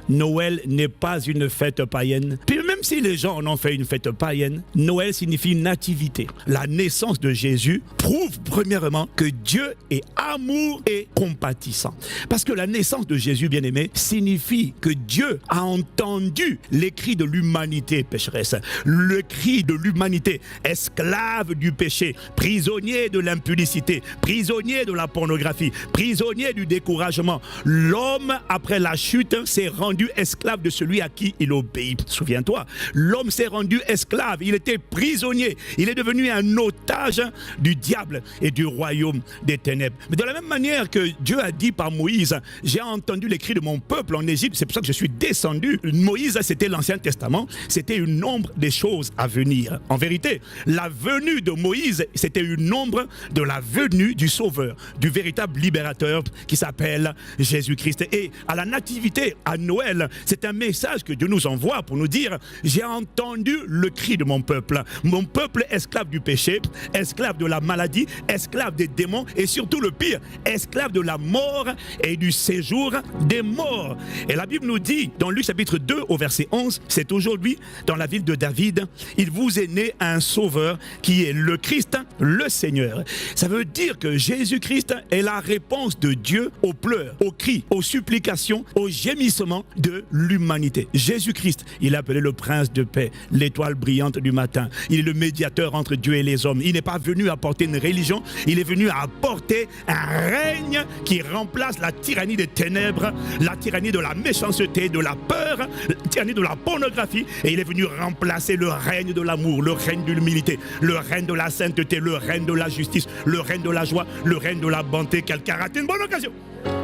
Noël n'est pas une fête païenne. Puis même si les gens en ont fait une fête païenne, Noël signifie nativité. La naissance de Jésus prouve premièrement que Dieu est amour et compatissant. Parce que la naissance de Jésus, bien-aimé, signifie que Dieu a entendu les cris de l'humanité pécheresse, le cri de l'humanité esclave du péché, prisonnier de l'impudicité, prisonnier de la pornographie, prisonnier du découragement. L'homme, après la chute, s'est rendu esclave de celui à qui il obéit. Souviens-toi, l'homme s'est rendu esclave, il était prisonnier, il est devenu un otage du diable et du royaume des ténèbres. Mais de la même manière que Dieu a dit par Moïse, j'ai entendu les cris de mon peuple en Égypte, c'est pour ça que je suis descendu. Moïse, c'était l'Ancien Testament, c'était une ombre des choses à venir. En vérité, la venue de Moïse, c'était une ombre de la venue du Sauveur, du véritable libérateur qui s'appelle Jésus-Christ. Et à la nativité, à Noël, c'est un message que Dieu nous envoie pour nous dire, j'ai entendu le cri de mon peuple esclave du péché, esclave de la maladie, esclave des démons et surtout le pire, esclave de la mort et du séjour des morts. Et la Bible nous dit dans Luc chapitre 2 au verset 11, c'est aujourd'hui dans la ville de David, il vous est né un sauveur qui est le Christ, le Seigneur. Ça veut dire que Jésus-Christ est la réponse de Dieu aux pleurs, aux cris, aux supplications, aux gémissements de l'humanité. Jésus-Christ, il est appelé le prince de paix, l'étoile brillante du matin. Il est le médiateur entre Dieu et les hommes. Il n'est pas venu apporter une religion, il est venu apporter un règne qui remplace la tyrannie des ténèbres, la tyrannie de la méchanceté, de la peur, la tyrannie de la pornographie. Et il est venu remplacer le règne de l'amour, le règne de l'humilité, le règne de la sainteté, le règne de la justice, le règne de la joie, le règne de la bonté. Quelqu'un rate une bonne occasion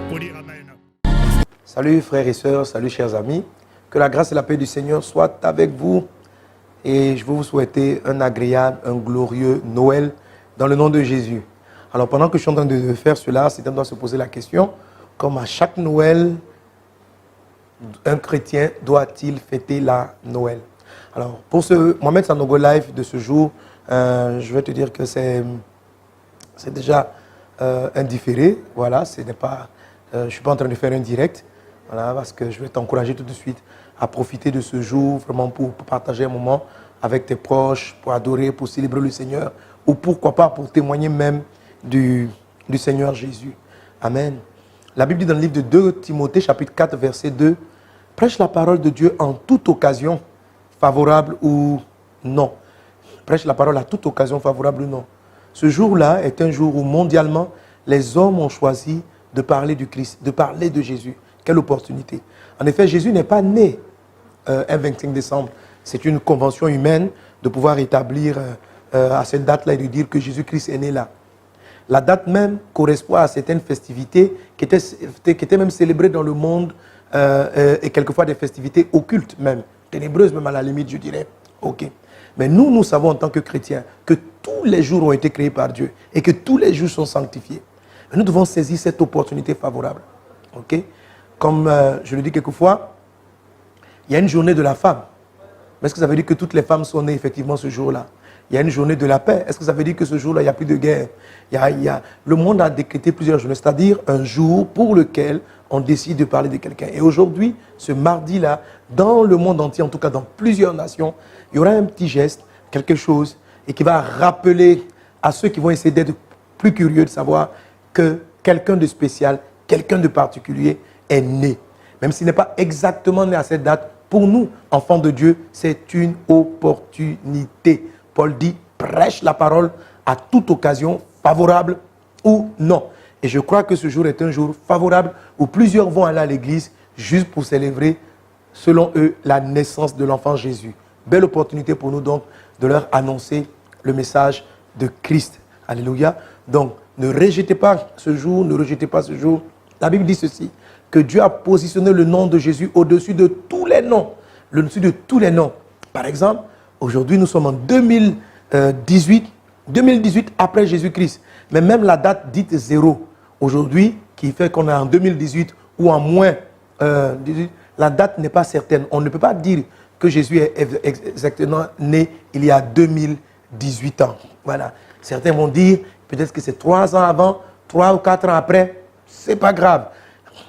pour dire Amen. Salut frères et sœurs, salut chers amis. Que la grâce et la paix du Seigneur soient avec vous. Et je veux vous souhaiter un agréable, un glorieux Noël dans le nom de Jésus. Alors pendant que je suis en train de faire cela, certains doivent se poser la question, comme à chaque Noël, un chrétien doit-il fêter la Noël? Alors pour ce Mohamed Sanogo Live de ce jour, je vais te dire que c'est déjà indifféré. Voilà, je ne suis pas en train de faire un direct. Voilà, parce que je vais t'encourager tout de suite à profiter de ce jour, vraiment pour partager un moment avec tes proches, pour adorer, pour célébrer le Seigneur, ou pourquoi pas pour témoigner même du Seigneur Jésus. Amen. La Bible dit dans le livre de 2 Timothée, chapitre 4, verset 2, « Prêche la parole de Dieu en toute occasion, favorable ou non. » Prêche la parole à toute occasion, favorable ou non. Ce jour-là est un jour où mondialement, les hommes ont choisi de parler du Christ, de parler de Jésus. Quelle opportunité. En effet, Jésus n'est pas né un 25 décembre. C'est une convention humaine de pouvoir établir à cette date-là et de dire que Jésus-Christ est né là. La date même correspond à certaines festivités qui étaient même célébrées dans le monde et quelquefois des festivités occultes même, ténébreuses même à la limite, je dirais. Ok. Mais nous savons en tant que chrétiens que tous les jours ont été créés par Dieu et que tous les jours sont sanctifiés. Mais nous devons saisir cette opportunité favorable. Ok. Comme je le dis quelquefois, il y a une journée de la femme. Mais est-ce que ça veut dire que toutes les femmes sont nées effectivement ce jour-là? Il y a une journée de la paix. Est-ce que ça veut dire que ce jour-là, il n'y a plus de guerre? Le monde a décrété plusieurs journées, c'est-à-dire un jour pour lequel on décide de parler de quelqu'un. Et aujourd'hui, ce mardi-là, dans le monde entier, en tout cas dans plusieurs nations, il y aura un petit geste, quelque chose, et qui va rappeler à ceux qui vont essayer d'être plus curieux de savoir que quelqu'un de spécial, quelqu'un de particulier est né. Même s'il n'est pas exactement né à cette date, pour nous, enfants de Dieu, c'est une opportunité. Paul dit, prêche la parole à toute occasion, favorable ou non. Et je crois que ce jour est un jour favorable où plusieurs vont aller à l'église juste pour célébrer, selon eux, la naissance de l'enfant Jésus. Belle opportunité pour nous donc de leur annoncer le message de Christ. Alléluia. Donc, ne rejetez pas ce jour, ne rejetez pas ce jour. La Bible dit ceci, que Dieu a positionné le nom de Jésus au-dessus de tous les noms. Au-dessus de tous les noms. Par exemple, aujourd'hui, nous sommes en 2018 après Jésus-Christ. Mais même la date dite 0, aujourd'hui, qui fait qu'on est en 2018 ou en moins 18, la date n'est pas certaine. On ne peut pas dire que Jésus est exactement né il y a 2018 ans. Voilà. Certains vont dire, peut-être que c'est 3 ans avant, 3 ou 4 ans après, c'est pas grave.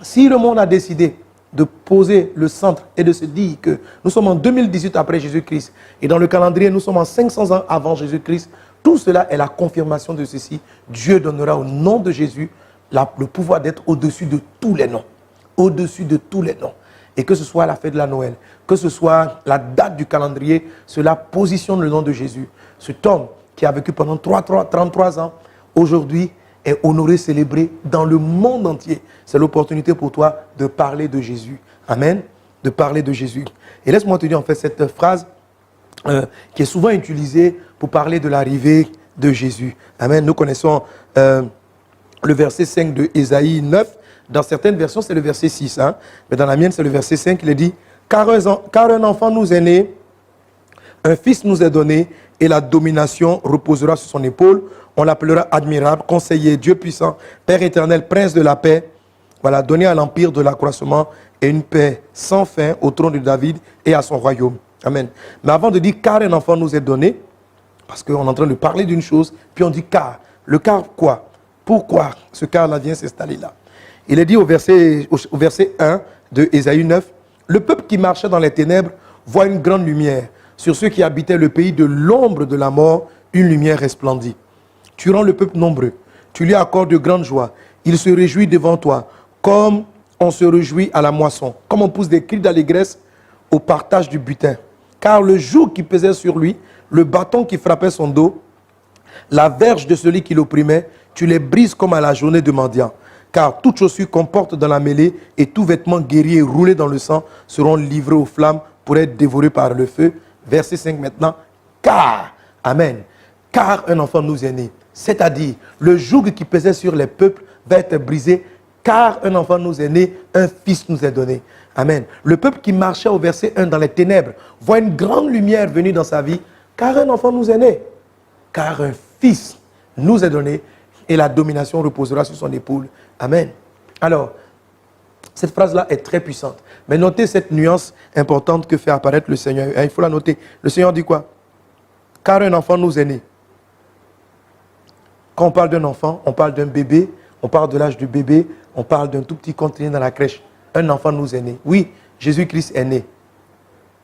Si le monde a décidé de poser le centre et de se dire que nous sommes en 2018 après Jésus-Christ et dans le calendrier, nous sommes en 500 ans avant Jésus-Christ. Tout cela est la confirmation de ceci. Dieu donnera au nom de Jésus le pouvoir d'être au-dessus de tous les noms. Au-dessus de tous les noms. Et que ce soit la fête de la Noël, que ce soit la date du calendrier, cela positionne le nom de Jésus. Cet homme qui a vécu pendant 33 ans, aujourd'hui est honoré, célébré dans le monde entier. C'est l'opportunité pour toi de parler de Jésus. Amen. De parler de Jésus. Et laisse-moi te dire en fait cette phrase qui est souvent utilisée pour parler de l'arrivée de Jésus. Amen. Nous connaissons le verset 5 de Ésaïe 9. Dans certaines versions, c'est le verset 6. Hein? Mais dans la mienne, c'est le verset 5. Il est dit, car un enfant nous est né, un fils nous est donné, et la domination reposera sur son épaule. On l'appellera admirable, conseiller, Dieu puissant, Père éternel, prince de la paix. Voilà, donné à l'empire de l'accroissement et une paix sans fin au trône de David et à son royaume. Amen. Mais avant de dire car un enfant nous est donné, parce qu'on est en train de parler d'une chose, puis on dit car. Le car quoi? Pourquoi ce car-là vient s'installer là? Il est dit au verset 1 de Ésaïe 9, « Le peuple qui marchait dans les ténèbres voit une grande lumière. Sur ceux qui habitaient le pays de l'ombre de la mort, une lumière resplendit. Tu rends le peuple nombreux. Tu lui accordes de grandes joies. Il se réjouit devant toi, comme on se réjouit à la moisson, comme on pousse des cris d'allégresse au partage du butin. Car le joug qui pesait sur lui, le bâton qui frappait son dos, la verge de celui qui l'opprimait, tu les brises comme à la journée de mendiant. Car toute chaussure qu'on porte dans la mêlée et tout vêtement guerrier roulé dans le sang seront livrés aux flammes pour être dévorés par le feu. » Verset 5 maintenant. Car, amen, car un enfant nous est né. C'est-à-dire, le joug qui pesait sur les peuples va être brisé. Car un enfant nous est né, un fils nous est donné. Amen. Le peuple qui marchait au verset 1 dans les ténèbres voit une grande lumière venue dans sa vie. Car un enfant nous est né. Car un fils nous est donné et la domination reposera sur son épaule. Amen. Alors, cette phrase-là est très puissante. Mais notez cette nuance importante que fait apparaître le Seigneur. Il faut la noter. Le Seigneur dit quoi? Car un enfant nous est né. Quand on parle d'un enfant, on parle d'un bébé, on parle de l'âge du bébé, on parle d'un tout petit contenir dans la crèche. Un enfant nous est né. Oui, Jésus-Christ est né.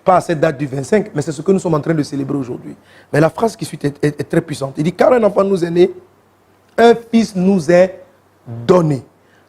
Pas à cette date du 25, mais c'est ce que nous sommes en train de célébrer aujourd'hui. Mais la phrase qui suit est très puissante. Il dit, car un enfant nous est né, un fils nous est donné.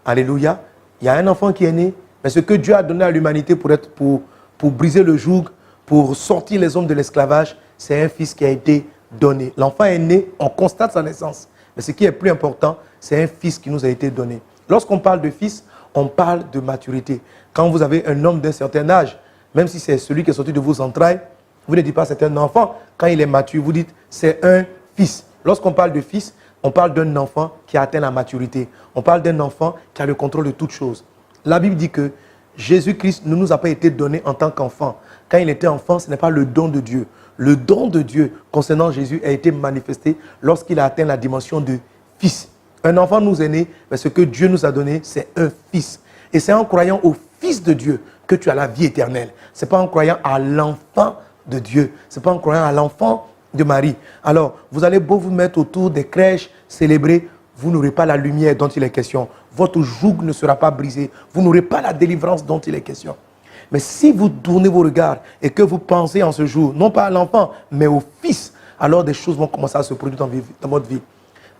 Alléluia. Il y a un enfant qui est né, mais ce que Dieu a donné à l'humanité pour briser le joug, pour sortir les hommes de l'esclavage, c'est un fils qui a été donné. L'enfant est né, on constate sa naissance. Mais ce qui est plus important, c'est un fils qui nous a été donné. Lorsqu'on parle de fils, on parle de maturité. Quand vous avez un homme d'un certain âge, même si c'est celui qui est sorti de vos entrailles, vous ne dites pas c'est un enfant. Quand il est mature, vous dites c'est un fils. Lorsqu'on parle de fils, on parle d'un enfant qui a atteint la maturité. On parle d'un enfant qui a le contrôle de toutes choses. La Bible dit que Jésus-Christ ne nous a pas été donné en tant qu'enfant. Quand il était enfant, ce n'est pas le don de Dieu. Le don de Dieu concernant Jésus a été manifesté lorsqu'il a atteint la dimension de fils. Un enfant nous est né, mais ce que Dieu nous a donné, c'est un fils. Et c'est en croyant au Fils de Dieu que tu as la vie éternelle. Ce n'est pas en croyant à l'enfant de Dieu. Ce n'est pas en croyant à l'enfant de Marie. Alors, vous allez beau vous mettre autour des crèches, célébrer, vous n'aurez pas la lumière dont il est question. Votre joug ne sera pas brisé. Vous n'aurez pas la délivrance dont il est question. Mais si vous tournez vos regards et que vous pensez en ce jour, non pas à l'enfant, mais au Fils, alors des choses vont commencer à se produire dans votre vie.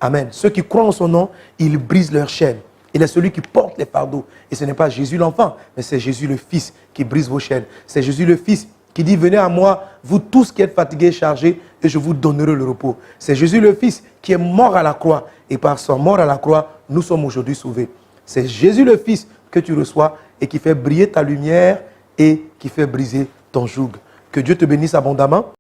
Amen. Ceux qui croient en son nom, ils brisent leur chaîne. Il est celui qui porte les fardeaux. Et ce n'est pas Jésus l'enfant, mais c'est Jésus le Fils qui brise vos chaînes. C'est Jésus le Fils qui dit, venez à moi, vous tous qui êtes fatigués et chargés, et je vous donnerai le repos. C'est Jésus le Fils qui est mort à la croix. Et par son mort à la croix, nous sommes aujourd'hui sauvés. C'est Jésus le Fils que tu reçois et qui fait briller ta lumière et qui fait briser ton joug. Que Dieu te bénisse abondamment.